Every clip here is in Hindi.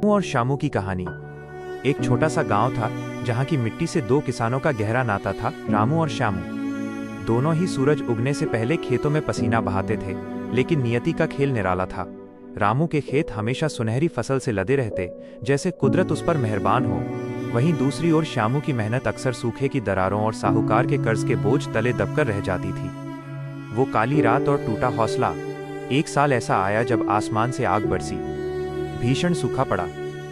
रामू और श्यामू की कहानी। एक छोटा सा गांव था जहां की मिट्टी से दो किसानों का गहरा नाता था, रामू और श्यामू। दोनों ही सूरज उगने से पहले खेतों में पसीना बहाते थे, लेकिन नियति का खेल निराला था। रामू के खेत हमेशा सुनहरी फसल से लदे रहते, जैसे कुदरत उस पर मेहरबान हो। वहीं दूसरी ओर श्यामू की मेहनत अक्सर सूखे की दरारों और साहूकार के कर्ज के बोझ तले दबकर रह जाती थी। वो काली रात और टूटा हौसला। एक साल ऐसा आया जब आसमान से आग बरसी, भीषण सूखा पड़ा,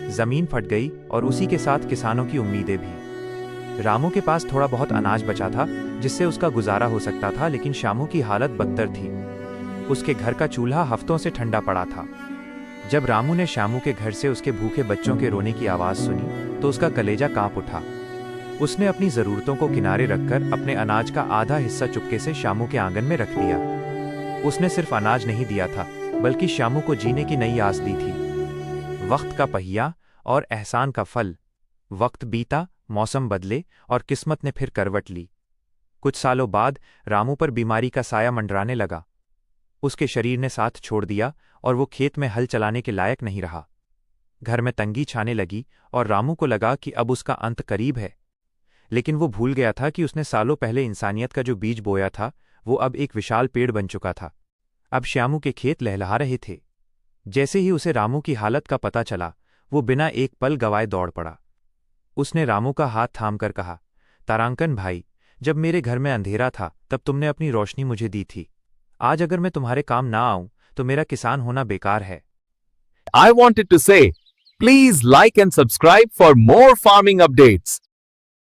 जमीन फट गई और उसी के साथ किसानों की उम्मीदें भी। रामू के पास थोड़ा बहुत अनाज बचा था जिससे उसका गुजारा हो सकता था, लेकिन श्यामू की हालत बदतर थी। उसके घर का चूल्हा हफ्तों से ठंडा पड़ा था। जब रामू ने श्यामू के घर से उसके भूखे बच्चों के रोने की आवाज सुनी तो उसका कलेजा कांप उठा। उसने अपनी जरूरतों को किनारे रखकर अपने अनाज का आधा हिस्सा चुपके से श्यामू के आंगन में रख दिया। उसने सिर्फ अनाज नहीं दिया था, बल्कि श्यामू को जीने की नई आस दी थी। वक्त का पहिया और एहसान का फल। वक्त बीता, मौसम बदले और किस्मत ने फिर करवट ली। कुछ सालों बाद रामू पर बीमारी का साया मंडराने लगा। उसके शरीर ने साथ छोड़ दिया और वो खेत में हल चलाने के लायक नहीं रहा। घर में तंगी छाने लगी और रामू को लगा कि अब उसका अंत करीब है। लेकिन वो भूल गया था कि उसने सालों पहले इंसानियत का जो बीज बोया था, वो अब एक विशाल पेड़ बन चुका था। अब श्यामू के खेत लहलहा रहे थे। जैसे ही उसे रामू की हालत का पता चला, वो बिना एक पल गवाए दौड़ पड़ा। उसने रामू का हाथ थामकर कहा, तारांकन भाई, जब मेरे घर में अंधेरा था तब तुमने अपनी रोशनी मुझे दी थी। आज अगर मैं तुम्हारे काम ना आऊं तो मेरा किसान होना बेकार है। I wanted to say, please like and subscribe for more farming updates.